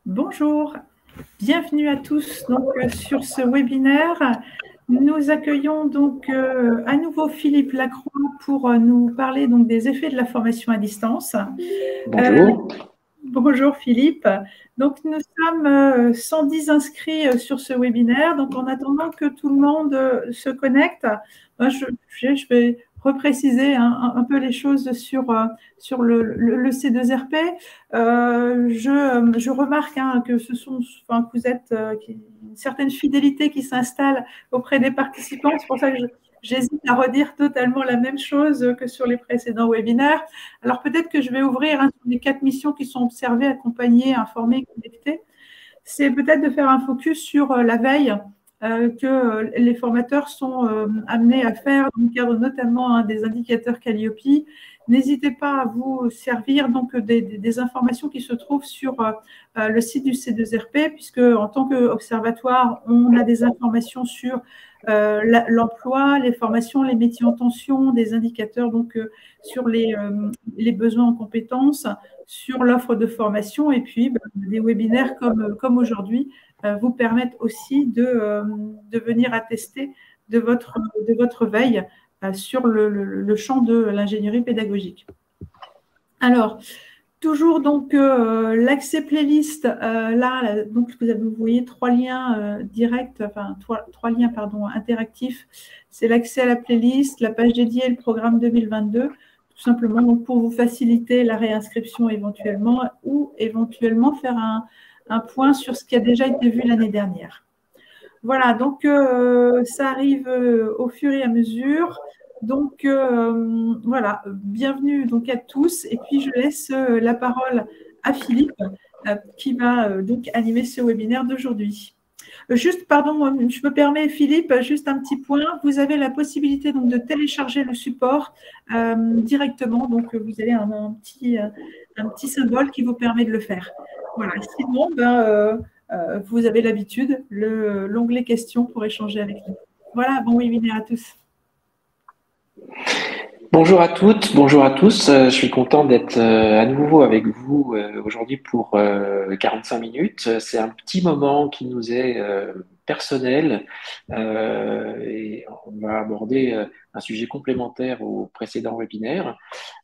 Bonjour, bienvenue à tous sur ce webinaire. Nous accueillons à nouveau Philippe Lacroix pour nous parler des effets de la formation à distance. Bonjour. Bonjour Philippe. Donc nous sommes 110 inscrits sur ce webinaire. Donc en attendant que tout le monde se connecte, je vais repréciser un peu les choses sur le C2RP. Je remarque que que vous êtes une certaine fidélité qui s'installe auprès des participants. C'est pour ça que j'hésite à redire totalement la même chose que sur les précédents webinaires. Alors peut-être que je vais ouvrir sur les 4 missions qui sont observées, accompagnées, informées, connectées. C'est peut-être de faire un focus sur la veille que les formateurs sont amenés à faire dans le cadre notamment des indicateurs Calliope. N'hésitez pas à vous servir des informations qui se trouvent sur le site du C2RP, puisque en tant qu'observatoire, on a des informations sur l'emploi, les formations, les métiers en tension, des indicateurs sur les besoins en compétences, sur l'offre de formation, et puis des webinaires comme aujourd'hui vous permettent aussi de venir attester de votre veille sur le champ de l'ingénierie pédagogique. Alors, toujours l'accès playlist, là, donc vous voyez 3 liens directs, enfin 3 liens interactifs. C'est l'accès à la playlist, la page dédiée, le programme 2022, tout simplement donc, pour vous faciliter la réinscription éventuellement ou éventuellement faire un point sur ce qui a déjà été vu l'année dernière. Voilà, donc ça arrive au fur et à mesure. Donc voilà, bienvenue donc à tous. Et puis je laisse la parole à Philippe qui va donc animer ce webinaire d'aujourd'hui. Juste, pardon, je me permets, Philippe, juste un petit point. Vous avez la possibilité donc de télécharger le support directement. Donc vous avez un petit symbole qui vous permet de le faire. Voilà. Sinon, vous avez l'habitude, l'onglet questions pour échanger avec nous. Voilà, bon webinaire à tous. Bonjour à toutes, bonjour à tous. Je suis content d'être à nouveau avec vous aujourd'hui pour 45 minutes. C'est un petit moment qui nous est personnel et on va aborder un sujet complémentaire au précédent webinaire.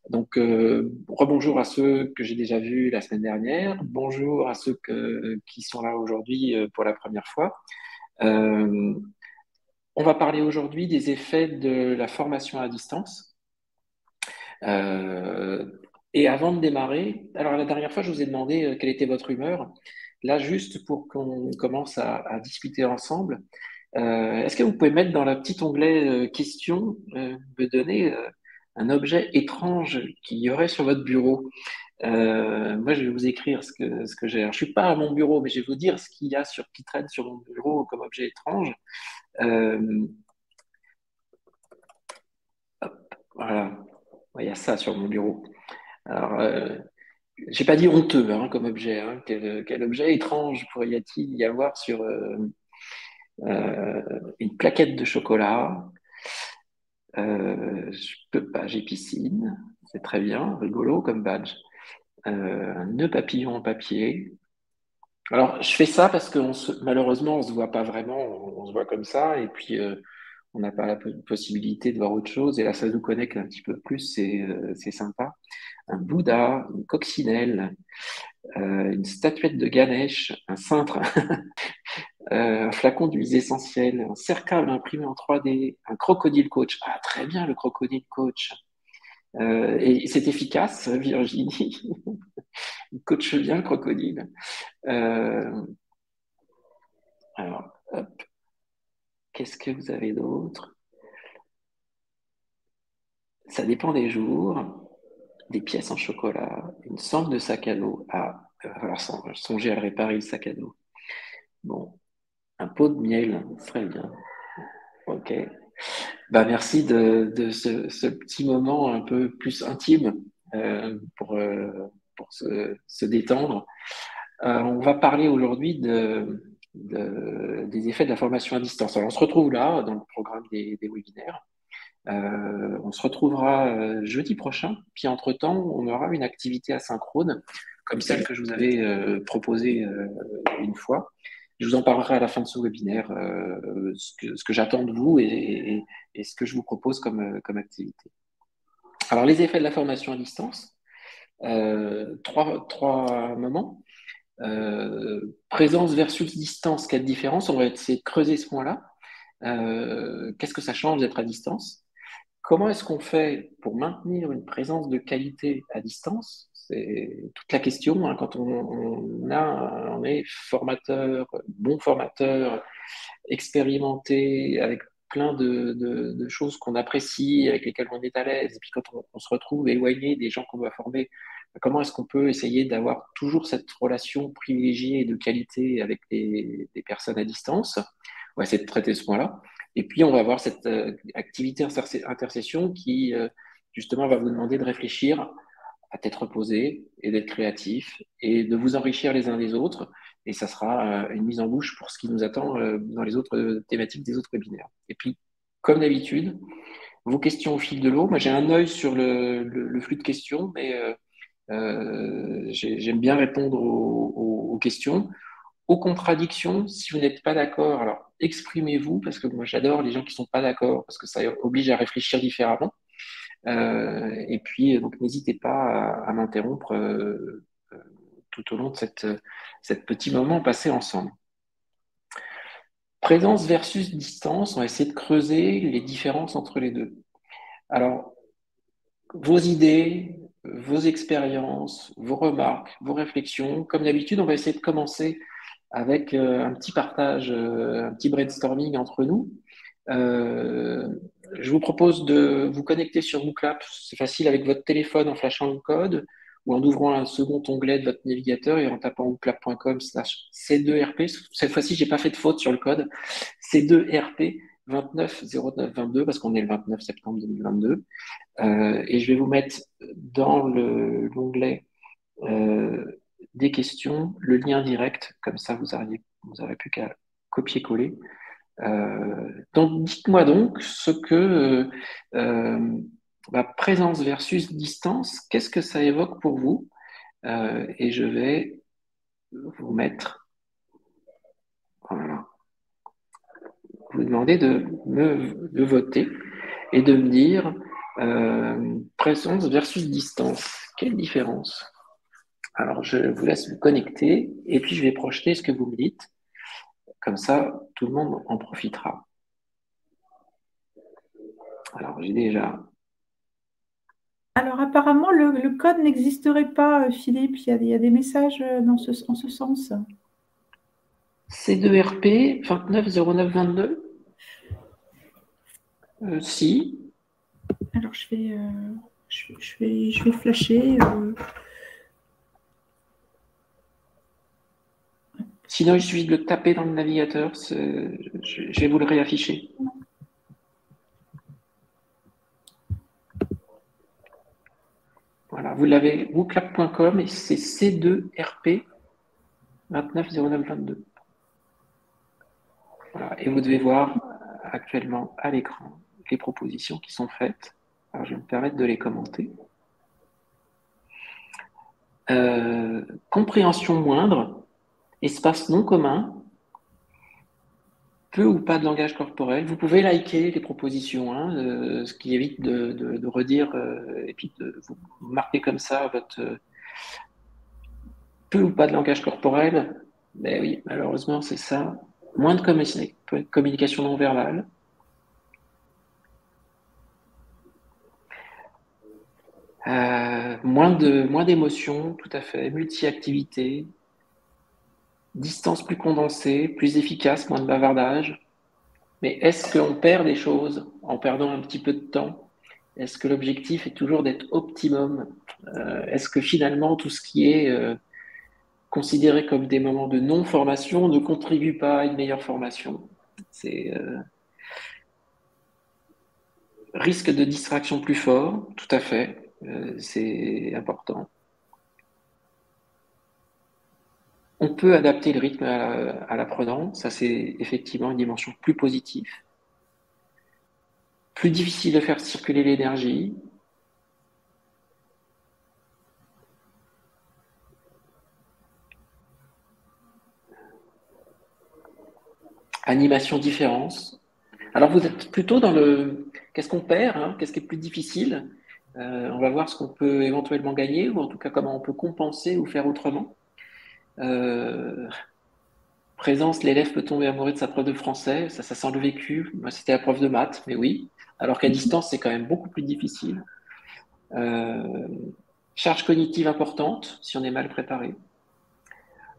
Donc, rebonjour à ceux que j'ai déjà vus la semaine dernière. Bonjour à ceux qui sont là aujourd'hui pour la première fois. On va parler aujourd'hui des effets de la formation à distance. Et avant de démarrer, alors la dernière fois, je vous ai demandé quelle était votre humeur. Là, juste pour qu'on commence à discuter ensemble, est-ce que vous pouvez mettre dans le petit onglet questions, me donner un objet étrange qu'il y aurait sur votre bureau? Moi, je vais vous écrire ce que j'ai. Alors, je suis pas à mon bureau, mais je vais vous dire ce qu'il y a qui traîne sur mon bureau comme objet étrange. Euh, voilà, il y a ça sur mon bureau. Alors, j'ai pas dit honteux comme objet. Hein. Quel objet étrange pourrait-il y avoir sur une plaquette de chocolat? Je peux pas, j'ai piscine. C'est très bien, rigolo comme badge. Un nœud papillon en papier. Alors, je fais ça parce que malheureusement, on se voit pas vraiment. On se voit comme ça. Et puis, on n'a pas la possibilité de voir autre chose. Et là, ça nous connecte un petit peu plus. C'est sympa. Un Bouddha, une coccinelle, une statuette de Ganesh, un cintre, un flacon d'huiles essentielles, un cercle imprimé en 3D, un crocodile coach. Ah, très bien, le crocodile coach. Et c'est efficace, Virginie. Il coache bien le crocodile. Alors, hop. Qu'est-ce que vous avez d'autre? Ça dépend des jours. Des pièces en chocolat, une sorte de sac à dos. Ah, il va falloir songer à le réparer, le sac à dos. Bon, un pot de miel, très bien. Ok. Bah, merci de ce petit moment un peu plus intime pour se détendre. On va parler aujourd'hui des effets de la formation à distance. Alors, on se retrouve là dans le programme des webinaires. On se retrouvera jeudi prochain. Puis entre-temps, on aura une activité asynchrone. comme celle que je vous avais proposée une fois. Je vous en parlerai à la fin de ce webinaire, ce que j'attends de vous et ce que je vous propose comme activité. Alors, les effets de la formation à distance, trois moments. Présence versus distance, quelle différence? On va essayer de creuser ce point-là. Qu'est-ce que ça change d'être à distance? Comment est-ce qu'on fait pour maintenir une présence de qualité à distance? C'est toute la question, hein, quand on est formateur, bon formateur, expérimenté, avec plein de choses qu'on apprécie, avec lesquelles on est à l'aise, et puis quand on se retrouve éloigné des gens qu'on doit former, comment est-ce qu'on peut essayer d'avoir toujours cette relation privilégiée et de qualité avec des personnes à distance? On va essayer de traiter ce point-là. Et puis, on va avoir cette activité intercession qui, justement, va vous demander de réfléchir à tête reposée et d'être créatif et de vous enrichir les uns des autres. Et ça sera une mise en bouche pour ce qui nous attend dans les autres thématiques des autres webinaires. Et puis, comme d'habitude, vos questions au fil de l'eau. Moi, j'ai un œil sur le flux de questions, mais j'aime bien répondre aux questions. Aux contradictions, si vous n'êtes pas d'accord, alors exprimez-vous, parce que moi j'adore les gens qui ne sont pas d'accord, parce que ça oblige à réfléchir différemment. Et puis, donc, n'hésitez pas à m'interrompre tout au long de cette petit moment passé ensemble. Présence versus distance, on va essayer de creuser les différences entre les deux. Alors, vos idées, vos expériences, vos remarques, vos réflexions, comme d'habitude, on va essayer de commencer avec un petit partage, un petit brainstorming entre nous. Je vous propose de vous connecter sur WooClap. C'est facile avec votre téléphone en flashant le code ou en ouvrant un second onglet de votre navigateur et en tapant wooclap.com/C2RP. Cette fois-ci, j'ai pas fait de faute sur le code. C2RP 290922 parce qu'on est le 29 septembre 2022. Et je vais vous mettre dans l'onglet des questions le lien direct. Comme ça, vous n'aurez plus qu'à copier-coller. Donc, dites-moi donc ce que présence versus distance, qu'est-ce que ça évoque pour vous? Et je vais vous mettre, voilà, vous demander de voter et de me dire présence versus distance, quelle différence? Alors, je vous laisse vous connecter et puis je vais projeter ce que vous me dites. Comme ça, tout le monde en profitera. Alors, j'ai déjà. Alors apparemment, le code n'existerait pas, Philippe. Il y a des messages en ce sens. C2RP 290922 si. Alors je vais flasher. Sinon, il suffit de le taper dans le navigateur. Je vais vous le réafficher. Voilà, vous l'avez, wooclap.com et c'est C2RP 290922. Voilà, et vous devez voir actuellement à l'écran les propositions qui sont faites. Alors, je vais me permettre de les commenter. Compréhension moindre, espace non commun, peu ou pas de langage corporel. Vous pouvez liker les propositions, hein, ce qui évite de redire et puis de vous marquer comme ça votre peu ou pas de langage corporel. Mais oui, malheureusement, c'est ça. Moins de communication non verbale. Moins d'émotions, tout à fait. Multi-activité. Distance plus condensée, plus efficace, moins de bavardage. Mais est-ce qu'on perd des choses en perdant un petit peu de temps? Est-ce que l'objectif est toujours d'être optimum? Est-ce que finalement tout ce qui est considéré comme des moments de non-formation ne contribue pas à une meilleure formation? C'est risque de distraction plus fort, tout à fait, c'est important. On peut adapter le rythme à l'apprenant, ça c'est effectivement une dimension plus positive. Plus difficile de faire circuler l'énergie. animation différence. Alors, vous êtes plutôt dans le qu'est-ce qu'on perd, hein, qu'est-ce qui est plus difficile. On va voir ce qu'on peut éventuellement gagner, ou en tout cas comment on peut compenser ou faire autrement. Présence, l'élève peut tomber amoureux de sa prof de français, ça sent le vécu. Moi, c'était la prof de maths, mais oui. Alors qu'à distance, c'est quand même beaucoup plus difficile. Euh, Charge cognitive importante, si on est mal préparé.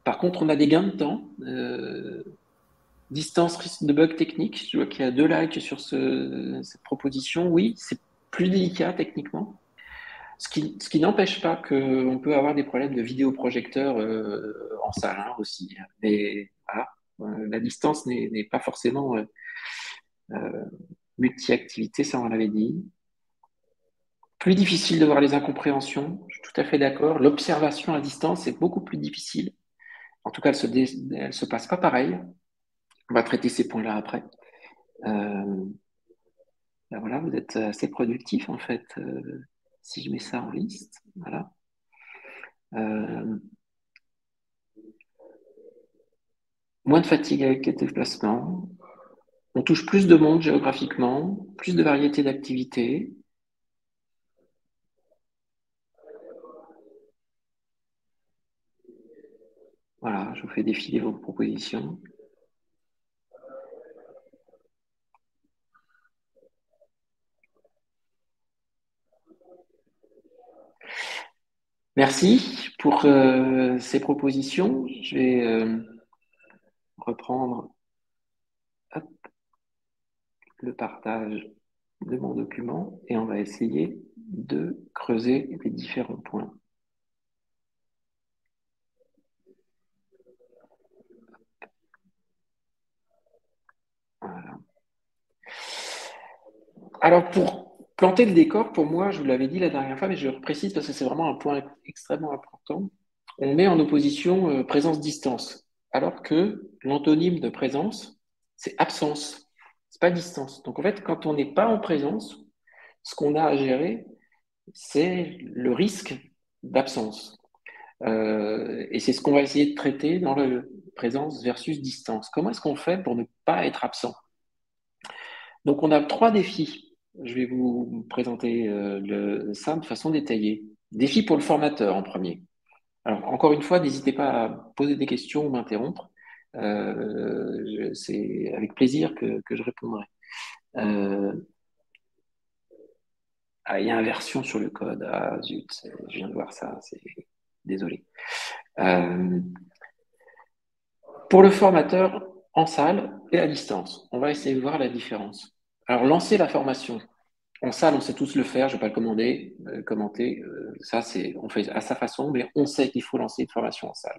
Par contre, on a des gains de temps. Distance, risque de bug technique. Je vois qu'il y a 2 likes sur cette proposition. Oui, c'est plus délicat techniquement. Ce qui n'empêche pas qu'on peut avoir des problèmes de vidéoprojecteur en salle hein, aussi. Mais voilà, la distance n'est pas forcément multi-activité, ça on l'avait dit. Plus difficile de voir les incompréhensions, je suis tout à fait d'accord. L'observation à distance est beaucoup plus difficile. En tout cas, elle se passe pas pareil. On va traiter ces points-là après. Ben voilà, vous êtes assez productif en fait. Si je mets ça en liste, voilà. Moins de fatigue avec les déplacements. On touche plus de monde géographiquement, plus de variété d'activités. Voilà, je vous fais défiler vos propositions. Merci pour ces propositions. Je vais reprendre hop, le partage de mon document et on va essayer de creuser les différents points. Voilà. Alors, pour planter le décor, pour moi, je vous l'avais dit la dernière fois, mais je le précise parce que c'est vraiment un point extrêmement important. On met en opposition présence-distance, alors que l'antonyme de présence, c'est absence, c'est pas distance. Donc, en fait, quand on n'est pas en présence, ce qu'on a à gérer, c'est le risque d'absence. Et c'est ce qu'on va essayer de traiter dans le présence versus distance. Comment est-ce qu'on fait pour ne pas être absent? Donc, on a 3 défis. Je vais vous présenter ça de façon détaillée. Défi pour le formateur en premier. Alors, encore une fois, n'hésitez pas à poser des questions ou m'interrompre. C'est avec plaisir que je répondrai. Euh, il y a inversion sur le code. Ah, zut, je viens de voir ça. Désolé. Euh, pour le formateur en salle et à distance, on va essayer de voir la différence. Alors, lancer la formation. En salle, on sait tous le faire, je ne vais pas le commenter. On fait à sa façon, mais on sait qu'il faut lancer une formation en salle.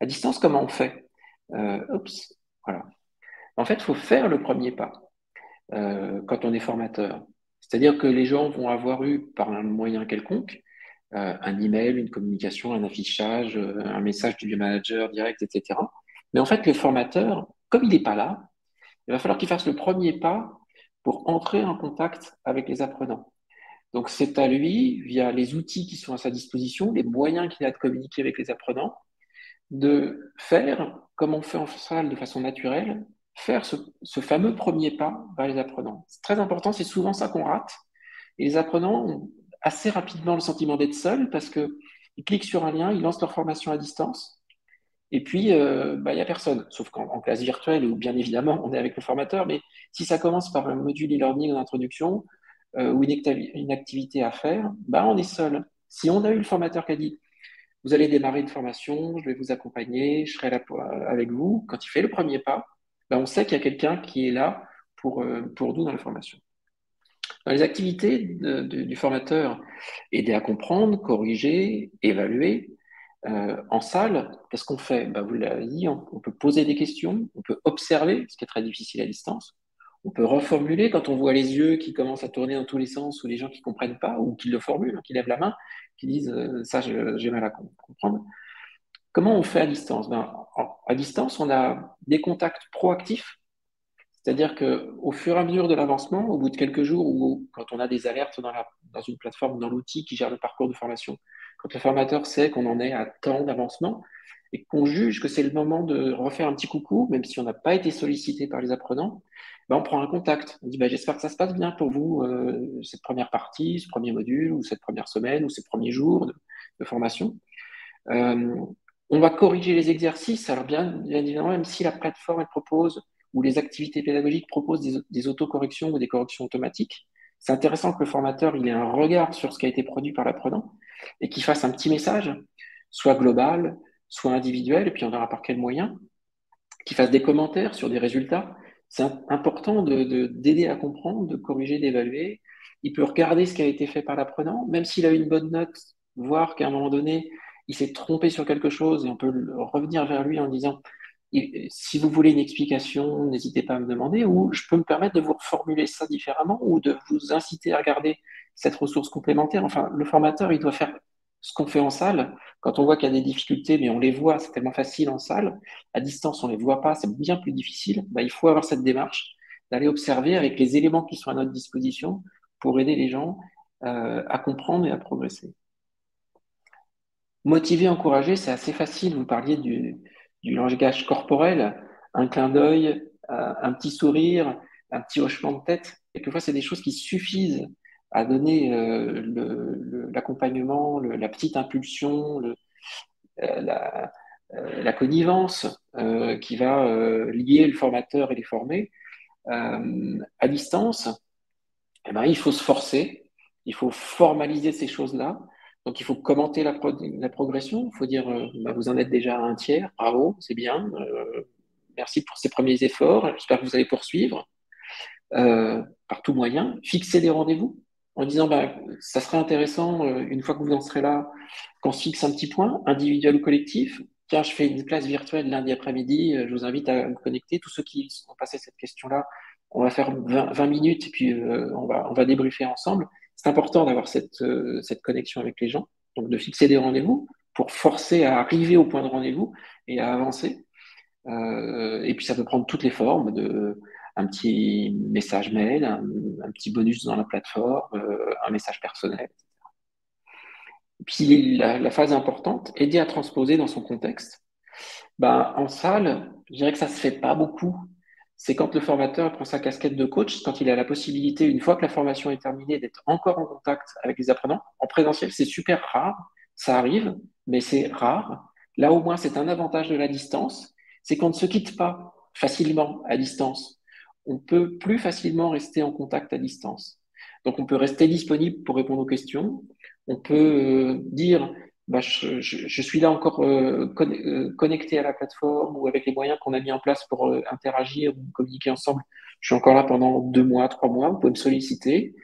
À distance, comment on fait? Voilà. En fait, il faut faire le premier pas quand on est formateur. C'est-à-dire que les gens vont avoir eu, par un moyen quelconque, un email, une communication, un affichage, un message du manager direct, etc. Mais en fait, le formateur, comme il n'est pas là, il va falloir qu'il fasse le premier pas pour entrer en contact avec les apprenants. Donc, c'est à lui, via les outils qui sont à sa disposition, les moyens qu'il a de communiquer avec les apprenants, de faire, comme on fait en salle de façon naturelle, faire ce fameux premier pas vers les apprenants. C'est très important, c'est souvent ça qu'on rate. Et les apprenants ont assez rapidement le sentiment d'être seuls parce qu'ils cliquent sur un lien, ils lancent leur formation à distance, et puis il n'y a personne. Sauf qu'en classe virtuelle, où bien évidemment on est avec le formateur, mais si ça commence par un module e-learning en introduction ou une activité à faire, on est seul. Si on a eu le formateur qui a dit vous allez démarrer une formation, je vais vous accompagner, je serai là avec vous. Quand il fait le premier pas, on sait qu'il y a quelqu'un qui est là pour nous dans la formation. Dans les activités du formateur, aider à comprendre, corriger, évaluer. En salle, qu'est-ce qu'on fait? Vous l'avez dit, on peut poser des questions, on peut observer, ce qui est très difficile à distance. On peut reformuler quand on voit les yeux qui commencent à tourner dans tous les sens ou les gens qui ne comprennent pas ou qui le formulent, qui lèvent la main, qui disent ça, j'ai mal à comprendre. Comment on fait à distance? À distance, on a des contacts proactifs, c'est-à-dire qu'au fur et à mesure de l'avancement, au bout de quelques jours ou quand on a des alertes dans une plateforme, dans l'outil qui gère le parcours de formation, quand le formateur sait qu'on en est à temps d'avancement, et qu'on juge que c'est le moment de refaire un petit coucou, même si on n'a pas été sollicité par les apprenants, ben, on prend un contact. On dit ben, j'espère que ça se passe bien pour vous, cette première partie, ce premier module, ou cette première semaine, ou ces premiers jours de formation. Euh, on va corriger les exercices. Alors bien évidemment, même si la plateforme elle propose ou les activités pédagogiques proposent des autocorrections ou des corrections automatiques, c'est intéressant que le formateur il ait un regard sur ce qui a été produit par l'apprenant et qu'il fasse un petit message, soit global, soit individuel, et puis on verra par quel moyen, qu'il fasse des commentaires sur des résultats. C'est important d'aider à comprendre, de corriger, d'évaluer. Il peut regarder ce qui a été fait par l'apprenant, même s'il a une bonne note, voir qu'à un moment donné, il s'est trompé sur quelque chose et on peut revenir vers lui en disant, si vous voulez une explication, n'hésitez pas à me demander, ou je peux me permettre de vous reformuler ça différemment, ou de vous inciter à regarder cette ressource complémentaire. Enfin, le formateur, il doit faire ce qu'on fait en salle. Quand on voit qu'il y a des difficultés, mais on les voit, c'est tellement facile en salle. À distance, on ne les voit pas, c'est bien plus difficile. Ben, il faut avoir cette démarche d'aller observer avec les éléments qui sont à notre disposition pour aider les gens à comprendre et à progresser. Motiver, encourager, c'est assez facile. Vous parliez du langage corporel, un clin d'œil, un petit sourire, un petit hochement de tête. Quelquefois, c'est des choses qui suffisent à donner l'accompagnement, la petite impulsion, la, la connivence qui va lier le formateur et les formés. À distance, eh ben, il faut se forcer, il faut formaliser ces choses-là. Donc, il faut commenter la progression. Il faut dire, bah, vous en êtes déjà à un tiers, bravo, c'est bien. Merci pour ces premiers efforts. J'espère que vous allez poursuivre par tout moyen. Fixer des rendez-vous en disant, bah, ça serait intéressant, une fois que vous en serez là, qu'on se fixe un petit point, individuel ou collectif. Tiens, je fais une classe virtuelle lundi après-midi, je vous invite à me connecter. Tous ceux qui ont passé cette question-là, on va faire 20 minutes et puis on va débriefer ensemble. C'est important d'avoir cette connexion avec les gens, donc de fixer des rendez-vous pour forcer à arriver au point de rendez-vous et à avancer. Et puis ça peut prendre toutes les formes un petit message mail, un petit bonus dans la plateforme, un message personnel. Puis la phase importante, aider à transposer dans son contexte. Ben, en salle, je dirais que ça se fait pas beaucoup. C'est quand le formateur prend sa casquette de coach, quand il a la possibilité, une fois que la formation est terminée, d'être encore en contact avec les apprenants. En présentiel, c'est super rare, ça arrive, mais c'est rare. Là, au moins, c'est un avantage de la distance, c'est qu'on ne se quitte pas facilement à distance. On peut plus facilement rester en contact à distance. Donc, on peut rester disponible pour répondre aux questions. On peut dire, bah, je suis là encore connecté à la plateforme ou avec les moyens qu'on a mis en place pour interagir ou communiquer ensemble. Je suis encore là pendant 2 mois, 3 mois. Vous pouvez me solliciter,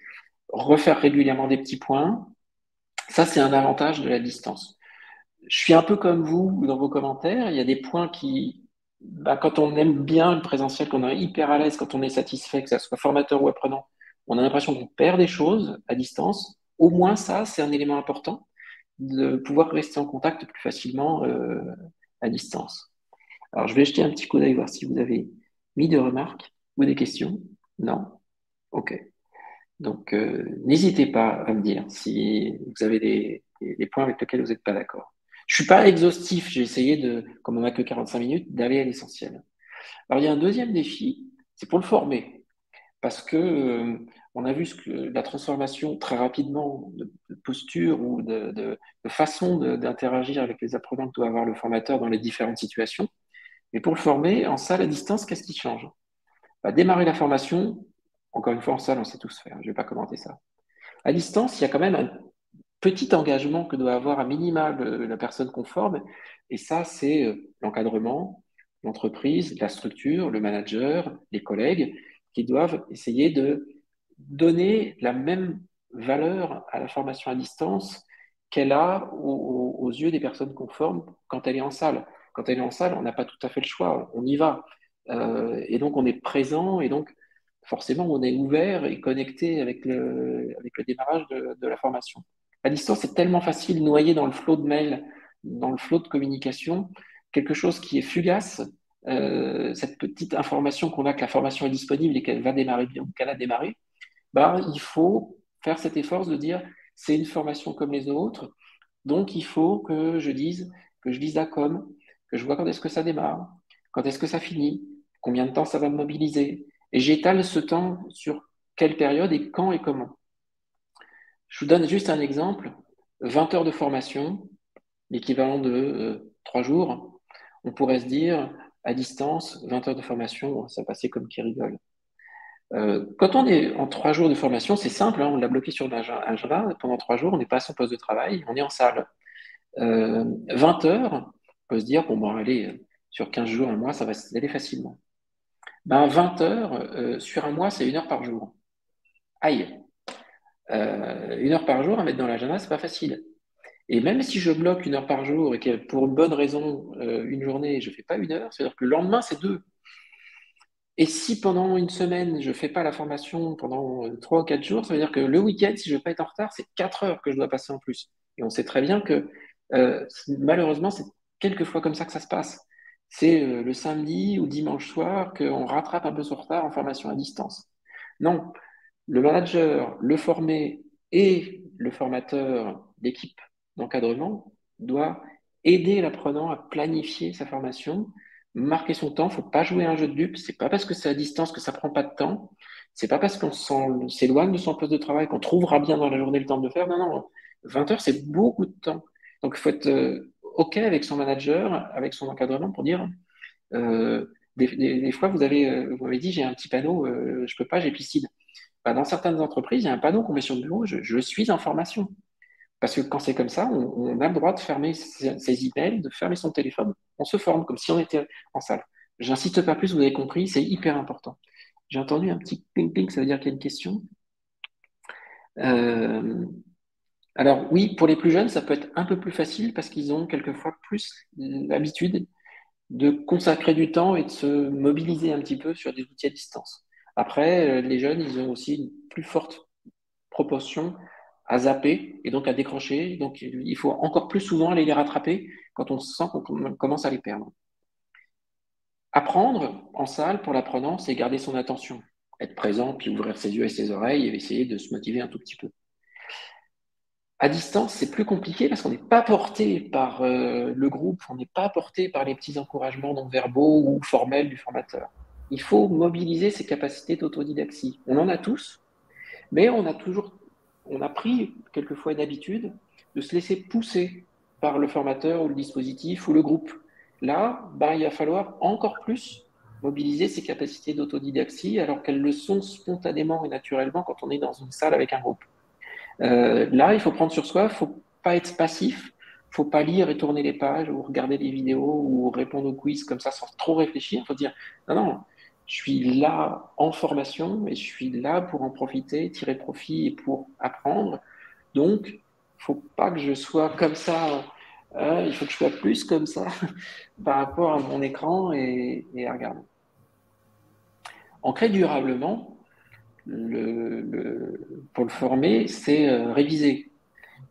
refaire régulièrement des petits points. Ça, c'est un avantage de la distance. Je suis un peu comme vous dans vos commentaires. Il y a des points qui, bah, quand on aime bien le présentiel, qu'on est hyper à l'aise, quand on est satisfait, que ça soit formateur ou apprenant, on a l'impression qu'on perd des choses à distance. Au moins, ça, c'est un élément important de pouvoir rester en contact plus facilement à distance. Alors, je vais jeter un petit coup d'œil, voir si vous avez mis des remarques ou des questions. Non? OK. Donc, n'hésitez pas à me dire si vous avez des points avec lesquels vous n'êtes pas d'accord. Je suis pas exhaustif, j'ai essayé de, comme on n'a que 45 minutes, d'aller à l'essentiel. Alors, il y a un deuxième défi, c'est pour le former. Parce que on a vu la transformation très rapidement de posture ou de façon d'interagir avec les apprenants que doit avoir le formateur dans les différentes situations. Mais pour le former, en salle à distance, qu'est-ce qui change? Bah, démarrer la formation, encore une fois en salle, on sait tous faire, je ne vais pas commenter ça. À distance, il y a quand même un petit engagement que doit avoir à minima la personne qu'on forme, et ça, c'est l'encadrement, l'entreprise, la structure, le manager, les collègues, qui doivent essayer de donner la même valeur à la formation à distance qu'elle a aux yeux des personnes qu'on forme quand elle est en salle. Quand elle est en salle, on n'a pas tout à fait le choix, on y va. Et donc on est présent, et donc forcément on est ouvert et connecté avec le démarrage de la formation. À distance, c'est tellement facile, noyé dans le flot de mails, dans le flot de communication, quelque chose qui est fugace, cette petite information qu'on a que la formation est disponible et qu'elle va démarrer bien, qu'elle a démarré, bah, il faut faire cet effort de dire c'est une formation comme les autres, donc il faut que je dise la com, que je vois quand est-ce que ça démarre, quand est-ce que ça finit, combien de temps ça va me mobiliser. Et j'étale ce temps sur quelle période et quand et comment. Je vous donne juste un exemple. 20 heures de formation, l'équivalent de 3 jours. On pourrait se dire, à distance, 20 heures de formation, ça passait comme qui rigole. Quand on est en 3 jours de formation, c'est simple, hein, on l'a bloqué sur un agenda. Pendant 3 jours, on n'est pas à son poste de travail, on est en salle. 20 heures, on peut se dire, bon, allez, sur 15 jours, un mois, ça va s'aller facilement. 20 heures, sur un mois, c'est 1 heure par jour. Aïe, 1 heure par jour à mettre dans l'agenda, c'est pas facile. Et même si je bloque 1 heure par jour et que pour une bonne raison, une journée, je fais pas 1 heure, c'est-à-dire que le lendemain, c'est 2. Et si pendant une semaine, je fais pas la formation pendant 3 ou 4 jours, ça veut dire que le week-end, si je veux pas être en retard, c'est 4 heures que je dois passer en plus. Et on sait très bien que malheureusement, c'est quelquefois comme ça que ça se passe. C'est le samedi ou dimanche soir qu'on rattrape un peu son retard en formation à distance. Non, le manager, le formé et le formateur d'équipe d'encadrement doit aider l'apprenant à planifier sa formation, marquer son temps. Il ne faut pas jouer à un jeu de dupes. C'est pas parce que c'est à distance que ça prend pas de temps. C'est pas parce qu'on s'éloigne de son poste de travail qu'on trouvera bien dans la journée le temps de le faire. Non, non. 20 heures, c'est beaucoup de temps. Donc, il faut être OK avec son manager, avec son encadrement pour dire des fois, vous m'avez dit, j'ai un petit panneau, je peux pas, j'ai piscine. Dans certaines entreprises, il y a un panneau qu'on met sur le bureau, je suis en formation. Parce que quand c'est comme ça, on a le droit de fermer ses emails, de fermer son téléphone. On se forme comme si on était en salle. J'insiste pas plus, vous avez compris, c'est hyper important. J'ai entendu un petit ping-ping, ça veut dire qu'il y a une question. Euh, alors oui, pour les plus jeunes, ça peut être un peu plus facile parce qu'ils ont quelquefois plus l'habitude de consacrer du temps et de se mobiliser un petit peu sur des outils à distance. Après, les jeunes, ils ont aussi une plus forte proportion à zapper et donc à décrocher. Donc, il faut encore plus souvent aller les rattraper quand on sent qu'on commence à les perdre. Apprendre en salle pour l'apprenant, c'est garder son attention, être présent, puis ouvrir ses yeux et ses oreilles et essayer de se motiver un tout petit peu. À distance, c'est plus compliqué parce qu'on n'est pas porté par le groupe, on n'est pas porté par les petits encouragements non verbaux ou formels du formateur. Il faut mobiliser ses capacités d'autodidaxie. On en a tous, mais on a pris quelquefois une habitude de se laisser pousser par le formateur ou le dispositif ou le groupe. Là, il va falloir encore plus mobiliser ses capacités d'autodidaxie alors qu'elles le sont spontanément et naturellement quand on est dans une salle avec un groupe. Là, il faut prendre sur soi, il ne faut pas être passif, il ne faut pas lire et tourner les pages ou regarder des vidéos ou répondre aux quiz comme ça sans trop réfléchir. Il faut dire, non, non, je suis là en formation et je suis là pour en profiter, tirer profit et pour apprendre. Donc, il ne faut pas que je sois comme ça, il faut que je sois plus comme ça par rapport à mon écran et à regarder. Ancrer durablement, pour le former, c'est réviser.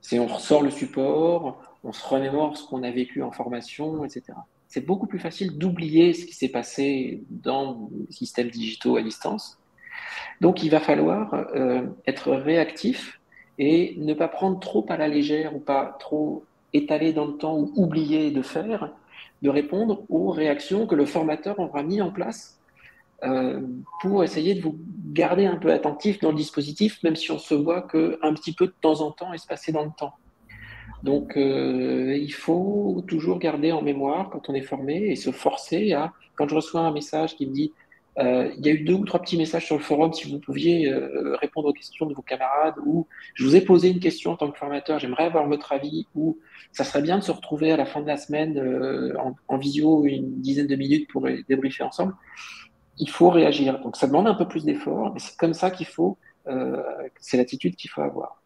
C'est on ressort le support, on se remémore ce qu'on a vécu en formation, etc. C'est beaucoup plus facile d'oublier ce qui s'est passé dans les systèmes digitaux à distance. Donc, il va falloir être réactif et ne pas prendre trop à la légère ou pas trop étaler dans le temps ou oublier de faire, de répondre aux réactions que le formateur aura mis en place pour essayer de vous garder un peu attentif dans le dispositif, même si on se voit qu'un petit peu de temps en temps espacer dans le temps. Donc, il faut toujours garder en mémoire quand on est formé et se forcer à, quand je reçois un message qui me dit il y a eu 2 ou 3 petits messages sur le forum, si vous pouviez répondre aux questions de vos camarades, ou je vous ai posé une question en tant que formateur, j'aimerais avoir votre avis, ou ça serait bien de se retrouver à la fin de la semaine en visio une dizaine de minutes pour débriefer ensemble. Il faut réagir. Donc ça demande un peu plus d'effort, mais c'est comme ça qu'il faut, c'est l'attitude qu'il faut avoir.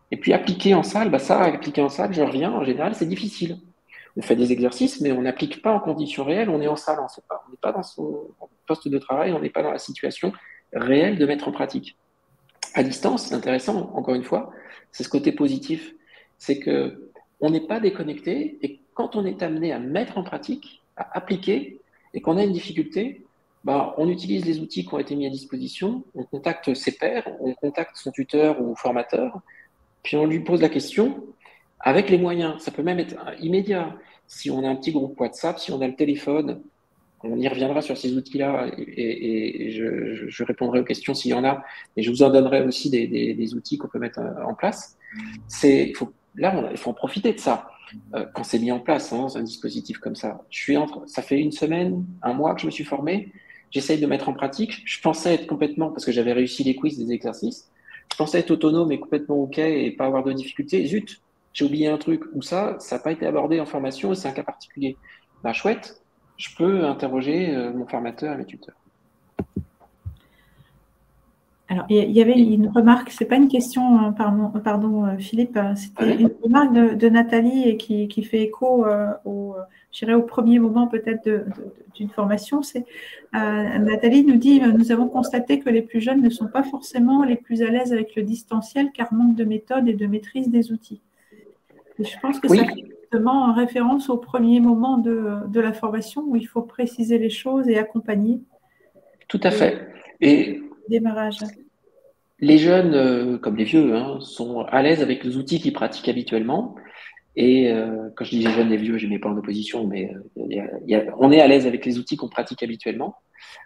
Et puis appliquer en salle, appliquer en salle, je reviens, en général, c'est difficile. On fait des exercices, mais on n'applique pas en conditions réelles, on est en salle, on n'est pas dans son poste de travail, on n'est pas dans la situation réelle de mettre en pratique. À distance, c'est intéressant, encore une fois, c'est ce côté positif, c'est que on n'est pas déconnecté, et quand on est amené à mettre en pratique, à appliquer, et qu'on a une difficulté, on utilise les outils qui ont été mis à disposition, on contacte ses pairs, on contacte son tuteur ou formateur, puis on lui pose la question avec les moyens. Ça peut même être immédiat. si on a un petit groupe WhatsApp, si on a le téléphone, on y reviendra sur ces outils-là et je répondrai aux questions s'il y en a. Et je vous en donnerai aussi des outils qu'on peut mettre en place. Il faut en profiter de ça quand c'est mis en place, hein, un dispositif comme ça. Ça fait une semaine, un mois que je me suis formé. J'essaye de mettre en pratique. Je pensais être complètement, parce que j'avais réussi les quiz des exercices, je pensais être autonome et complètement OK et pas avoir de difficultés. Zut, j'ai oublié un truc. Ou ça n'a pas été abordé en formation et c'est un cas particulier. Ben, chouette, je peux interroger mon formateur et mes tuteurs. Alors, il y avait une remarque, c'est pas une question, pardon, Philippe, c'était une remarque de Nathalie et qui fait écho je dirais, au premier moment peut-être d'une formation. Nathalie nous dit, nous avons constaté que les plus jeunes ne sont pas forcément les plus à l'aise avec le distanciel car manque de méthode et de maîtrise des outils. Et je pense que ça fait justement référence au premier moment de la formation où il faut préciser les choses et accompagner. Tout à fait. Et démarrage. Les jeunes, comme les vieux, hein, sont à l'aise avec les outils qu'ils pratiquent habituellement. Et quand je dis les jeunes, les vieux, je ne mets pas en opposition, mais on est à l'aise avec les outils qu'on pratique habituellement.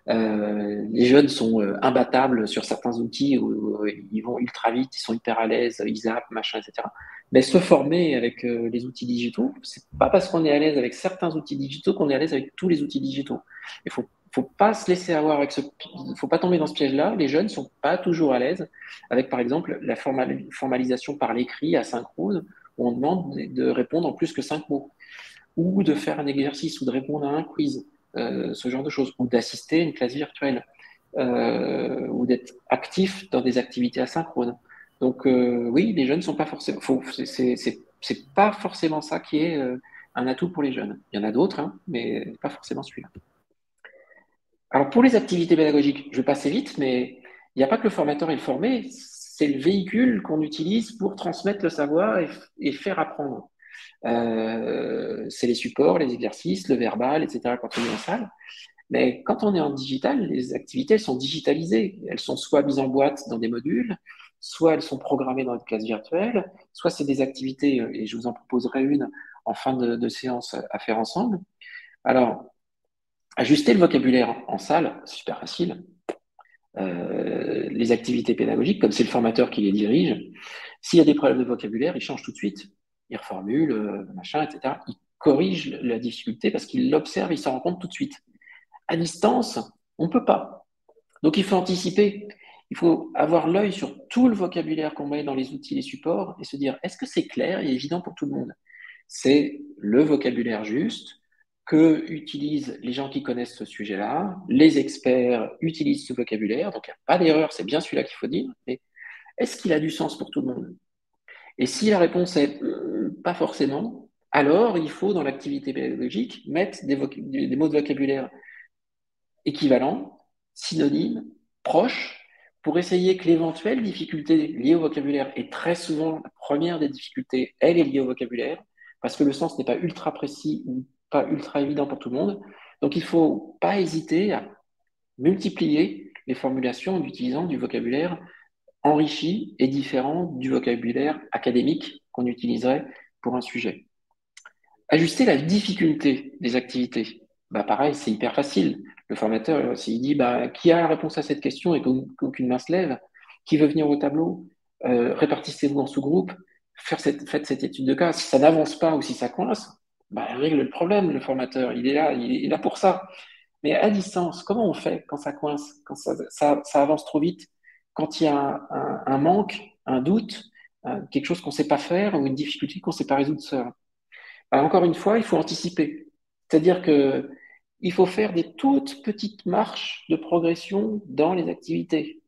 Les jeunes sont imbattables sur certains outils où ils vont ultra vite, ils sont hyper à l'aise, ils zappent, machin, etc. Mais se former avec les outils digitaux, c'est pas parce qu'on est à l'aise avec certains outils digitaux qu'on est à l'aise avec tous les outils digitaux. Il faut pas se laisser avoir avec faut pas tomber dans ce piège-là. Les jeunes sont pas toujours à l'aise avec, par exemple, la formalisation par l'écrit asynchrone, où on demande de répondre en plus que 5 mots, ou de faire un exercice, ou de répondre à un quiz. Ce genre de choses, ou d'assister à une classe virtuelle, ou d'être actif dans des activités asynchrones. Donc oui, les jeunes sont pas forcément. C'est pas forcément ça qui est un atout pour les jeunes. Il y en a d'autres, hein, mais pas forcément celui-là. Alors pour les activités pédagogiques, je vais passer vite, mais il n'y a pas que le formateur est formé, c'est le véhicule qu'on utilise pour transmettre le savoir et faire apprendre. C'est les supports, les exercices, le verbal, etc. quand on est en salle. Mais quand on est en digital, les activités elles sont digitalisées. Elles sont soit mises en boîte dans des modules, soit elles sont programmées dans une classe virtuelle, soit c'est des activités, et je vous en proposerai une en fin de séance à faire ensemble. Alors, ajuster le vocabulaire en salle, c'est super facile. Les activités pédagogiques, comme c'est le formateur qui les dirige, s'il y a des problèmes de vocabulaire, il change tout de suite. Il reformule, machin, etc. Il corrige la difficulté parce qu'il l'observe, il s'en rend compte tout de suite. À distance, on ne peut pas. Donc il faut anticiper. Il faut avoir l'œil sur tout le vocabulaire qu'on met dans les outils, les supports, et se dire, est-ce que c'est clair et évident pour tout le monde? C'est le vocabulaire juste que utilisent les gens qui connaissent ce sujet-là. Les experts utilisent ce vocabulaire, donc il n'y a pas d'erreur, c'est bien celui-là qu'il faut dire. Mais est-ce qu'il a du sens pour tout le monde? Et si la réponse est pas forcément, alors il faut dans l'activité pédagogique mettre des mots de vocabulaire équivalents, synonymes, proches, pour essayer que l'éventuelle difficulté liée au vocabulaire, et très souvent la première des difficultés, elle est liée au vocabulaire, parce que le sens n'est pas ultra précis ou pas ultra évident pour tout le monde. Donc il ne faut pas hésiter à multiplier les formulations en utilisant du vocabulaire enrichi et différent du vocabulaire académique qu'on utiliserait pour un sujet. Ajuster la difficulté des activités. Bah pareil, c'est hyper facile. Le formateur, s'il dit qui a la réponse à cette question et qu'aucune main se lève, qui veut venir au tableau, répartissez-vous en sous-groupes, faites cette étude de cas. Si ça n'avance pas ou si ça coince, règle le problème, le formateur. Il est là pour ça. Mais à distance, comment on fait quand ça coince, quand ça avance trop vite, quand il y a un manque, un doute, quelque chose qu'on ne sait pas faire ou une difficulté qu'on ne sait pas résoudre seul? Encore une fois, il faut anticiper. C'est-à-dire que il faut faire des toutes petites marches de progression dans les activités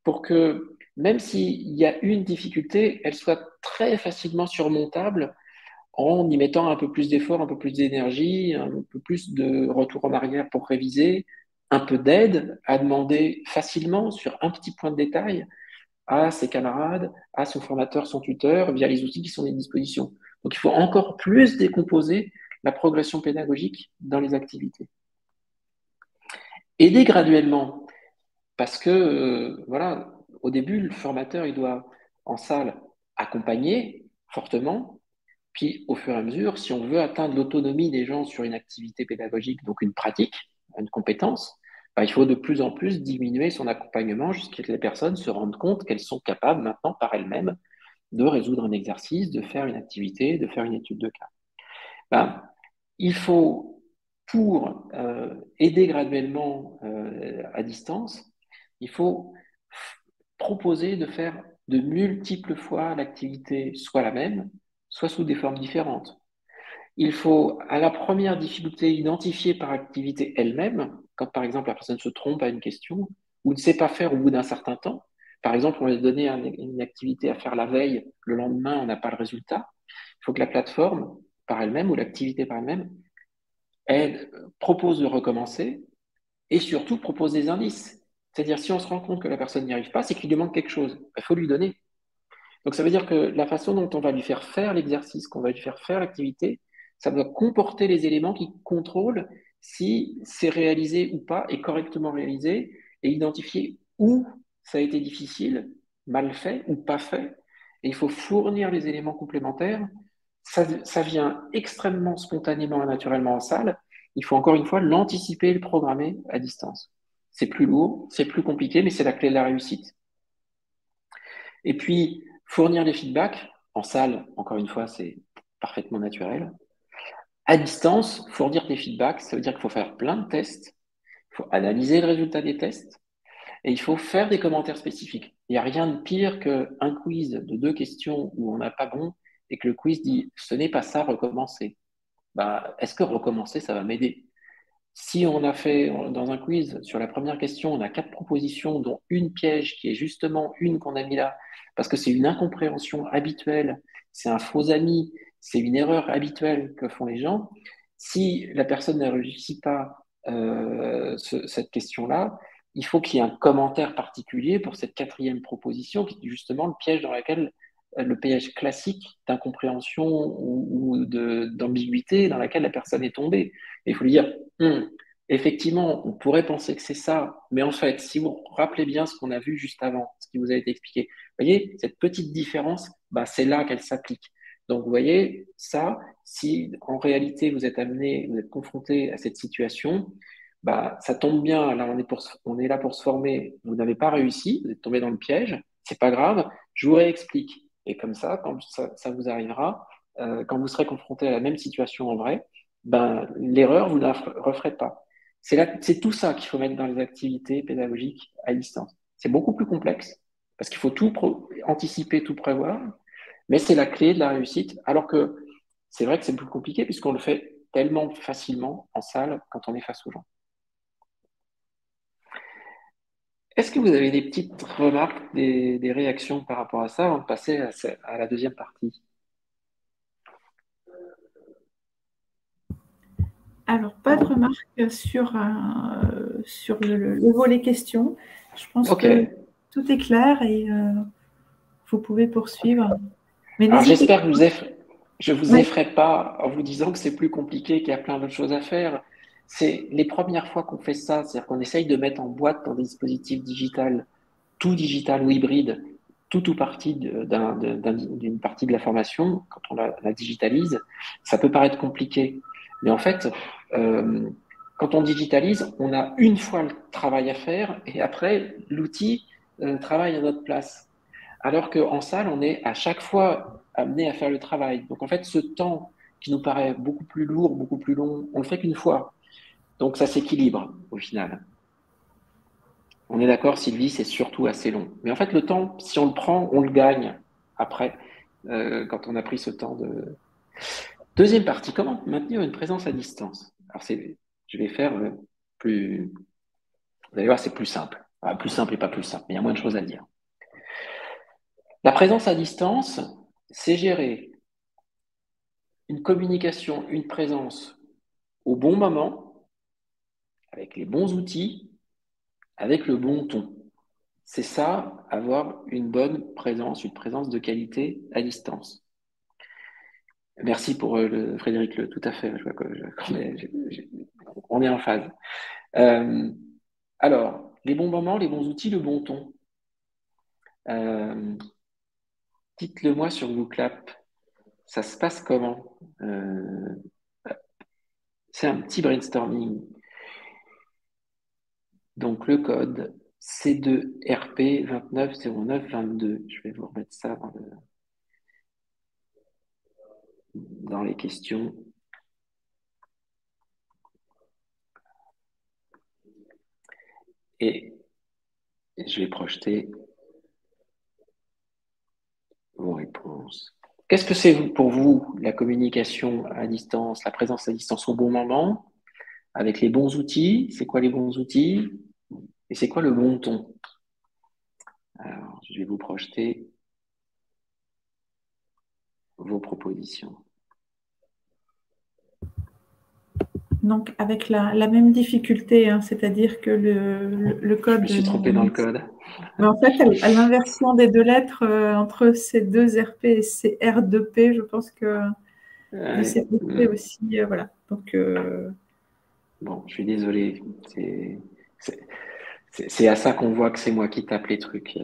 pour que même s'il y a une difficulté, elle soit très facilement surmontable en y mettant un peu plus d'effort, un peu plus d'énergie, un peu plus de retour en arrière pour réviser, un peu d'aide à demander facilement sur un petit point de détail à ses camarades, à son formateur, son tuteur, via les outils qui sont à disposition. Donc il faut encore plus décomposer la progression pédagogique dans les activités. Aider graduellement, parce que voilà, au début, le formateur, il doit en salle accompagner fortement, Puis, au fur et à mesure, si on veut atteindre l'autonomie des gens sur une activité pédagogique, donc une pratique, une compétence, il faut de plus en plus diminuer son accompagnement jusqu'à ce que les personnes se rendent compte qu'elles sont capables maintenant par elles-mêmes de résoudre un exercice, de faire une activité, de faire une étude de cas. Il faut, pour aider graduellement à distance, il faut proposer de faire de multiples fois l'activité soit la même, soit sous des formes différentes. Il faut, à la première difficulté, identifier par activité elle-même, quand par exemple la personne se trompe à une question ou ne sait pas faire au bout d'un certain temps. Par exemple, on lui a donné une activité à faire la veille, le lendemain, on n'a pas le résultat. Il faut que la plateforme par elle-même ou l'activité par elle-même, elle propose de recommencer et surtout propose des indices. C'est-à-dire, si on se rend compte que la personne n'y arrive pas, c'est qu'il lui manque quelque chose. Il faut lui donner. Donc, ça veut dire que la façon dont on va lui faire l'exercice, qu'on va lui faire l'activité, ça doit comporter les éléments qui contrôlent si c'est réalisé ou pas, et correctement réalisé, et identifier où ça a été difficile, mal fait ou pas fait. Et il faut fournir les éléments complémentaires. Ça vient extrêmement spontanément et naturellement en salle. Il faut encore une fois l'anticiper et le programmer à distance. C'est plus lourd, c'est plus compliqué, mais c'est la clé de la réussite. Et puis, fournir les feedbacks en salle, encore une fois, c'est parfaitement naturel. À distance, fournir des feedbacks, ça veut dire qu'il faut faire plein de tests, il faut analyser le résultat des tests et il faut faire des commentaires spécifiques. Il n'y a rien de pire qu'un quiz de 2 questions où on n'a pas bon et que le quiz dit ce n'est pas ça, recommencer. Est-ce que recommencer, ça va m'aider? Si on a fait dans un quiz sur la première question, on a 4 propositions, dont une piège qui est justement une qu'on a mis là, parce que c'est une incompréhension habituelle, c'est un faux ami, c'est une erreur habituelle que font les gens. Si la personne ne réussit pas cette question-là, il faut qu'il y ait un commentaire particulier pour cette 4e proposition, qui est justement le piège dans lequel le piège classique d'incompréhension ou d'ambiguïté dans laquelle la personne est tombée. Et il faut lui dire, effectivement, on pourrait penser que c'est ça, mais en fait, si vous rappelez bien ce qu'on a vu juste avant, ce qui vous a été expliqué, vous voyez, cette petite différence, c'est là qu'elle s'applique. Donc, vous voyez, ça, si en réalité vous êtes amené, vous êtes confronté à cette situation, ça tombe bien, là on est là pour se former, vous n'avez pas réussi, vous êtes tombé dans le piège, c'est pas grave, je vous réexplique. Et comme ça, quand ça vous arrivera, quand vous serez confronté à la même situation en vrai, l'erreur, vous ne la referez pas. C'est tout ça qu'il faut mettre dans les activités pédagogiques à distance. C'est beaucoup plus complexe parce qu'il faut tout anticiper, tout prévoir, mais c'est la clé de la réussite. Alors que c'est vrai que c'est plus compliqué puisqu'on le fait tellement facilement en salle quand on est face aux gens. Est-ce que vous avez des petites remarques, des réactions par rapport à ça avant de passer à la deuxième partie? Alors, pas de remarques sur le volet question. Je pense que tout est clair et vous pouvez poursuivre. Mais alors, n'hésitez j'espère que pas. je vous effraie pas en vous disant que c'est plus compliqué, qu'il y a plein d'autres choses à faire. C'est les premières fois qu'on fait ça, c'est-à-dire qu'on essaye de mettre en boîte dans des dispositifs digital, tout digital ou hybride, tout ou partie d'une partie de la formation, quand on la digitalise, ça peut paraître compliqué. Mais en fait, quand on digitalise, on a une fois le travail à faire et après, l'outil travaille à notre place. Alors qu'en salle, on est à chaque fois amené à faire le travail. Donc en fait, ce temps qui nous paraît beaucoup plus lourd, beaucoup plus long, on le fait qu'une fois. Donc ça s'équilibre au final. On est d'accord, Sylvie, c'est surtout assez long. Mais en fait, le temps, si on le prend, on le gagne après, quand on a pris ce temps de... Deuxième partie, comment maintenir une présence à distance? Alors je vais faire plus... Vous allez voir, c'est plus simple. Plus simple et pas plus simple, mais il y a moins de choses à dire. La présence à distance, c'est gérer une communication, une présence au bon moment, avec les bons outils, avec le bon ton. C'est ça, avoir une bonne présence, une présence de qualité à distance. Merci pour Frédéric Le, tout à fait. Je vois que on est en phase. Alors, les bons moments, les bons outils, le bon ton. Dites-le moi sur Google Clap ça se passe comment? C'est un petit brainstorming. Donc, le code C2RP 290922. Je vais vous remettre ça dans les questions. Et je vais projeter vos réponses. Qu'est-ce que c'est pour vous la communication à distance, la présence à distance au bon moment, avec les bons outils? C'est quoi les bons outils? Et c'est quoi le bon ton? Alors, je vais vous projeter vos propositions. Donc, avec la même difficulté, hein, c'est-à-dire que le code. Je me suis trompé dans le code. Mais en fait, à l'inversion des deux lettres, entre C2RP et CR2P, je pense que le CPP aussi, voilà. Donc, bon, je suis désolé. C'est à ça qu'on voit que c'est moi qui tape les trucs.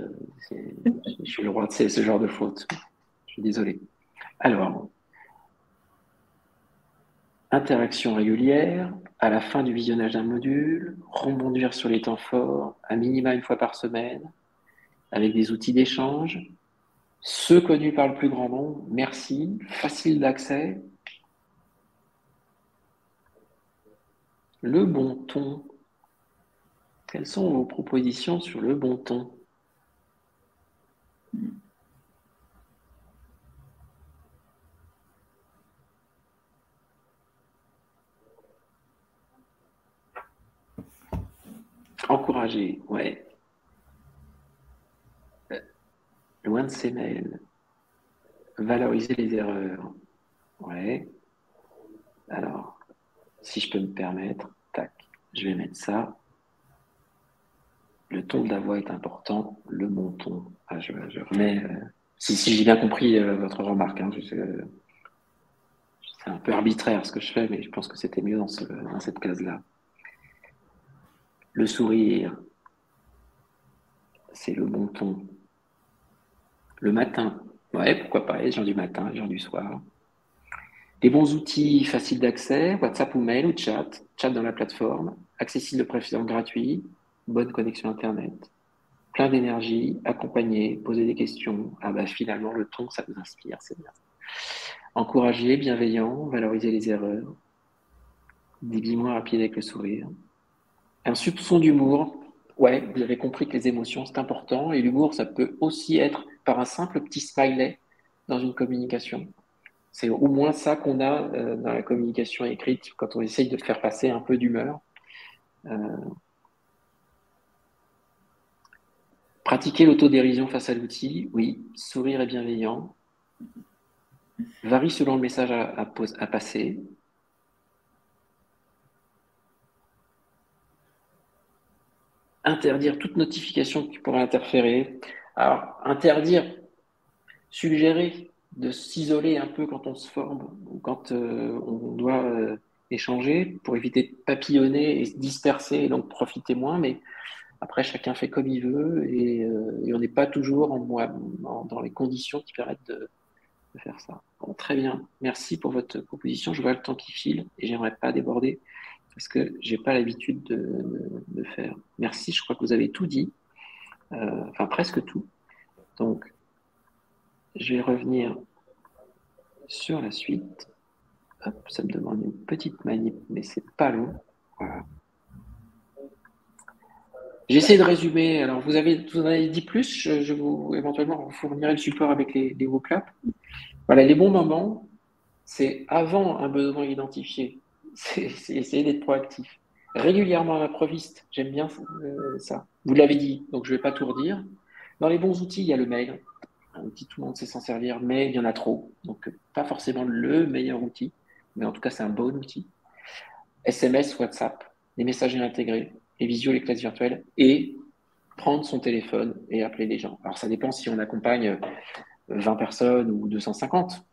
Je suis le roi de ce genre de faute. Je suis désolé. Alors, interaction régulière, à la fin du visionnage d'un module, rebondir sur les temps forts, à minima une fois par semaine, avec des outils d'échange, ceux connus par le plus grand nombre, merci, facile d'accès, le bon ton. Quelles sont vos propositions sur le bon ton? Encourager, ouais. Loin de ses mails. Valoriser les erreurs. Ouais. Alors, si je peux me permettre, tac, je vais mettre ça. Le ton de la voix est important, le bon ton. Ah, je remets. Si j'ai bien compris votre remarque, hein, c'est un peu arbitraire ce que je fais, mais je pense que c'était mieux dans cette case-là. Le sourire, c'est le bon ton. Le matin, ouais, pourquoi pas, les gens du matin, les gens du soir. Les bons outils faciles d'accès, WhatsApp ou mail ou chat dans la plateforme, accessible de préférence gratuit, bonne connexion Internet, plein d'énergie, accompagné, poser des questions. Ah bah finalement, le ton, ça nous inspire, c'est bien. Encourager, bienveillant, valoriser les erreurs, débit moins rapide avec le sourire. Un soupçon d'humour, ouais, vous avez compris que les émotions, c'est important, et l'humour, ça peut aussi être par un simple petit smiley dans une communication. C'est au moins ça qu'on a dans la communication écrite quand on essaye de faire passer un peu d'humeur. Pratiquer l'autodérision face à l'outil, oui. Sourire et bienveillant. Varie selon le message à passer. Interdire toute notification qui pourrait interférer. Alors, interdire, suggérer de s'isoler un peu quand on se forme ou quand on doit échanger pour éviter de papillonner et se disperser et donc profiter moins, mais après, chacun fait comme il veut et on n'est pas toujours dans les conditions qui permettent de faire ça. Bon, très bien. Merci pour votre proposition. Je vois le temps qui file et j'aimerais pas déborder parce que j'ai pas l'habitude de faire. Merci. Je crois que vous avez tout dit, enfin presque tout. Donc, je vais revenir sur la suite. Hop, ça me demande une petite manip, mais c'est pas long. Voilà. J'essaie de résumer. Alors, vous en avez dit plus. Je vous éventuellement vous fournirai le support avec les mots clap. Voilà, les bons moments, c'est avant un besoin identifié. C'est essayer d'être proactif. Régulièrement à l'improviste, j'aime bien ça. Vous l'avez dit, donc je ne vais pas tout redire. Dans les bons outils, il y a le mail. Un outil, tout le monde sait s'en servir, mais il y en a trop. Donc, pas forcément le meilleur outil, mais en tout cas, c'est un bon outil. SMS, WhatsApp, les messageries intégrés, les visios, les classes virtuelles, et prendre son téléphone et appeler les gens. Alors, ça dépend si on accompagne 20 personnes ou 250.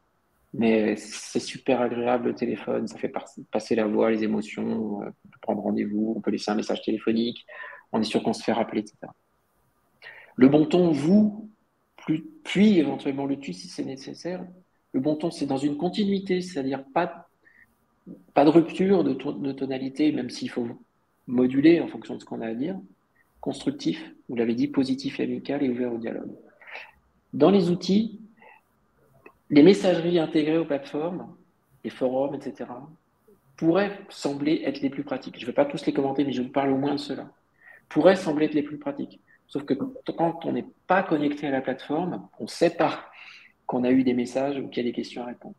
Mais c'est super agréable le téléphone, ça fait passer la voix, les émotions, on peut prendre rendez-vous, on peut laisser un message téléphonique, on est sûr qu'on se fait rappeler, etc. Le bon ton, vous, puis éventuellement le tu si c'est nécessaire, Le bon ton, c'est dans une continuité, c'est-à-dire pas de rupture de tonalité, même s'il faut moduler en fonction de ce qu'on a à dire. Constructif, vous l'avez dit, positif et amical et ouvert au dialogue. Dans les outils, les messageries intégrées aux plateformes, les forums, etc., pourraient sembler être les plus pratiques. Je ne vais pas tous les commenter, mais je vous parle au moins de cela. Pourraient sembler être les plus pratiques. Sauf que quand on n'est pas connecté à la plateforme, on ne sait pas qu'on a eu des messages ou qu'il y a des questions à répondre.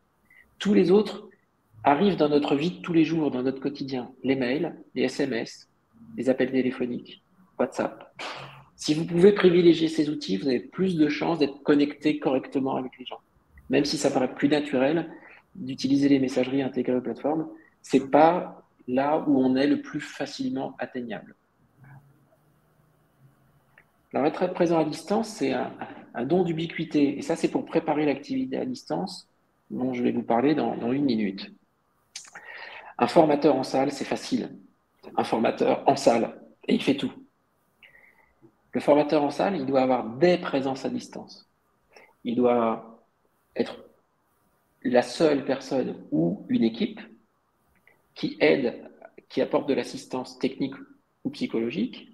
Tous les autres arrivent dans notre vie de tous les jours, dans notre quotidien. Les mails, les SMS, les appels téléphoniques, WhatsApp. Si vous pouvez privilégier ces outils, vous avez plus de chances d'être connecté correctement avec les gens. Même si ça paraît plus naturel d'utiliser les messageries intégrées aux plateformes, c'est pas là où on est le plus facilement atteignable. Alors, être présent à distance, c'est un don d'ubiquité. Et ça, c'est pour préparer l'activité à distance dont je vais vous parler dans 1 minute. Un formateur en salle, c'est facile. Un formateur en salle, et il fait tout. Le formateur en salle, il doit avoir des présences à distance. Il doit être la seule personne ou une équipe qui aide, qui apporte de l'assistance technique ou psychologique,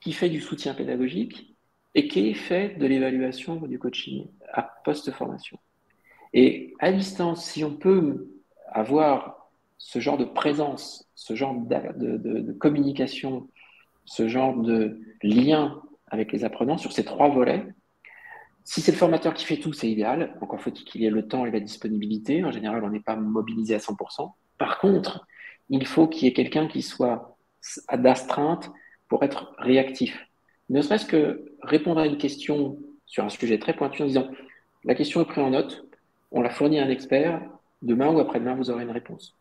qui fait du soutien pédagogique et qui fait de l'évaluation ou du coaching à post-formation. Et à distance, si on peut avoir ce genre de présence, ce genre de communication, ce genre de lien avec les apprenants sur ces 3 volets, si c'est le formateur qui fait tout, c'est idéal. Encore faut-il qu'il y ait le temps et la disponibilité. En général, on n'est pas mobilisé à 100%. Par contre, il faut qu'il y ait quelqu'un qui soit d'astreinte pour être réactif. Ne serait-ce que répondre à une question sur un sujet très pointu en disant « La question est prise en note, on la fournit à un expert, demain ou après-demain, vous aurez une réponse. »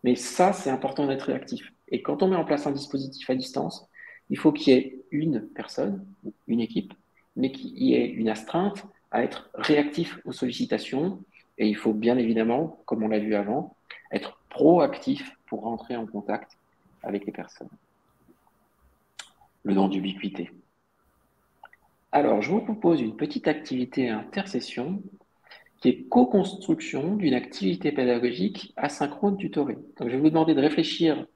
Mais ça, c'est important d'être réactif. Et quand on met en place un dispositif à distance, il faut qu'il y ait une personne, une équipe, mais qu'il y ait une astreinte à être réactif aux sollicitations. Et il faut bien évidemment, comme on l'a vu avant, être proactif pour rentrer en contact avec les personnes. Le don d'ubiquité. Alors, je vous propose une petite activité intercession qui est co-construction d'une activité pédagogique asynchrone tutorée. Donc, je vais vous demander de réfléchir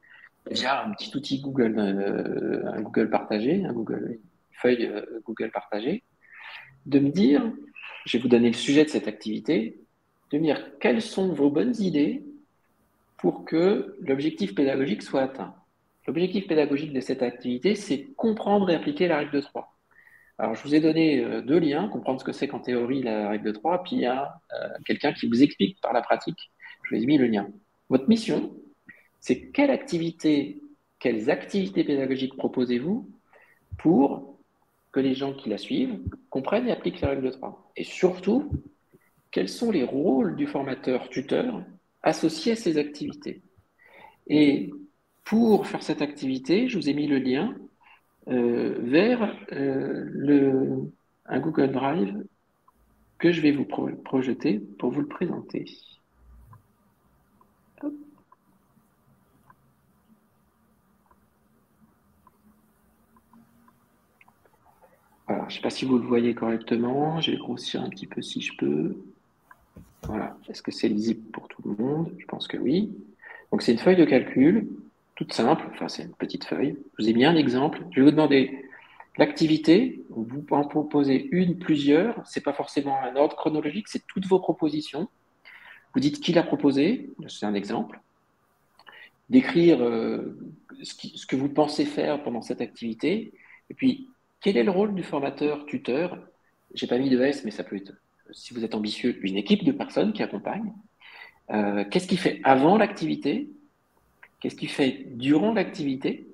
via un petit outil Google, un Google partagé, une feuille Google partagée, de me dire, je vais vous donner le sujet de cette activité, de me dire quelles sont vos bonnes idées pour que l'objectif pédagogique soit atteint. L'objectif pédagogique de cette activité, c'est comprendre et appliquer la règle de 3. Alors, je vous ai donné 2 liens, comprendre ce que c'est qu'en théorie la règle de 3, puis il y a quelqu'un qui vous explique par la pratique. Je vous ai mis le lien. Votre mission, c'est quelles activités pédagogiques proposez-vous pour que les gens qui la suivent comprennent et appliquent la règle de 3. Et surtout, quels sont les rôles du formateur-tuteur associés à ces activités. Et pour faire cette activité, je vous ai mis le lien vers un Google Drive que je vais vous projeter pour vous le présenter. Hop. Voilà, je ne sais pas si vous le voyez correctement, je vais grossir un petit peu si je peux. Voilà, est-ce que c'est lisible pour tout le monde? Je pense que oui. Donc c'est une feuille de calcul, toute simple, enfin c'est une petite feuille. Je vous ai mis un exemple. Je vais vous demander l'activité, vous en proposez une, plusieurs, c'est pas forcément un ordre chronologique, c'est toutes vos propositions. Vous dites qui l'a proposé, c'est un exemple. D'écrire ce que vous pensez faire pendant cette activité, et puis quel est le rôle du formateur-tuteur? J'ai pas mis de S, mais ça peut être, si vous êtes ambitieux, une équipe de personnes qui accompagnent. Qu'est-ce qu'il fait avant l'activité? Qu'est-ce qu'il fait durant l'activité?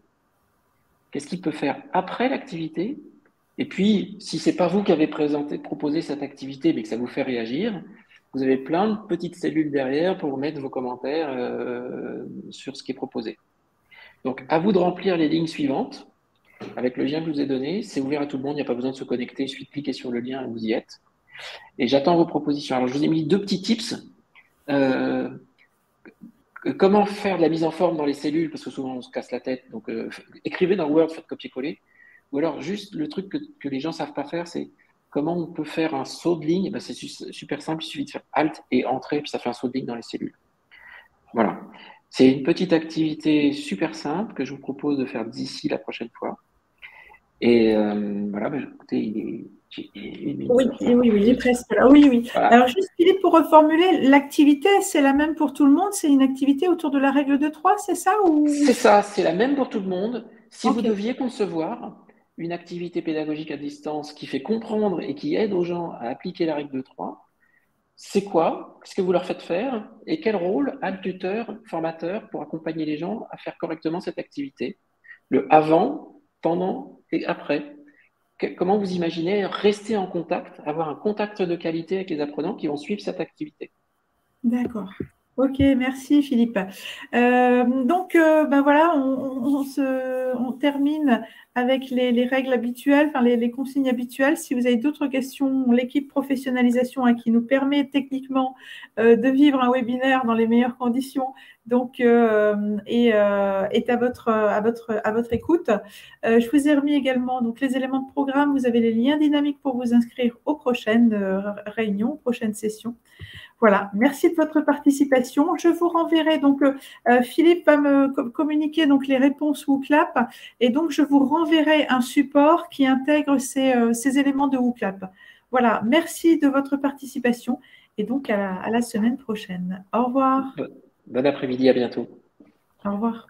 Qu'est-ce qu'il peut faire après l'activité? Et puis, si ce n'est pas vous qui avez proposé cette activité, mais que ça vous fait réagir, vous avez plein de petites cellules derrière pour mettre vos commentaires sur ce qui est proposé. Donc, à vous de remplir les lignes suivantes avec le lien que je vous ai donné. C'est ouvert à tout le monde, il n'y a pas besoin de se connecter. Il suffit de cliquer sur le lien et vous y êtes. Et j'attends vos propositions. Alors, je vous ai mis 2 petits tips. Comment faire de la mise en forme dans les cellules, parce que souvent on se casse la tête. Donc, écrivez dans Word, faites copier-coller. Ou alors, juste le truc que les gens ne savent pas faire, c'est comment on peut faire un saut de ligne? Ben, c'est super simple, il suffit de faire Alt et Entrée, puis ça fait un saut de ligne dans les cellules. Voilà. C'est une petite activité super simple que je vous propose de faire d'ici la prochaine fois. Et voilà, ben, écoutez, il est Oui, 1 minute oui, oui, il est presque là. Oui, oui. Voilà. Alors, juste Philippe, pour reformuler, l'activité, c'est la même pour tout le monde? C'est une activité autour de la règle de 3, c'est ça ou... C'est ça, c'est la même pour tout le monde. Si vous Ok, deviez concevoir une activité pédagogique à distance qui fait comprendre et qui aide aux gens à appliquer la règle de 3, c'est quoi? Qu'est-ce que vous leur faites faire? Et quel rôle a le tuteur, formateur pour accompagner les gens à faire correctement cette activité? Le avant, pendant et après. Comment vous imaginez rester en contact, avoir un contact de qualité avec les apprenants qui vont suivre cette activité? d'accord. Ok, merci Philippe. Ben voilà, on termine avec les règles habituelles, enfin les consignes habituelles. Si vous avez d'autres questions, l'équipe professionnalisation qui nous permet techniquement de vivre un webinaire dans les meilleures conditions, donc est à votre écoute. Je vous ai remis également donc les éléments de programme. Vous avez les liens dynamiques pour vous inscrire aux prochaines réunions, aux prochaines sessions. Voilà, merci de votre participation. Je vous renverrai donc, Philippe va me communiquer donc les réponses WooClap et donc je vous renverrai un support qui intègre ces éléments de WooClap. Voilà, merci de votre participation et donc à la semaine prochaine. Au revoir. Bon après-midi, à bientôt. Au revoir.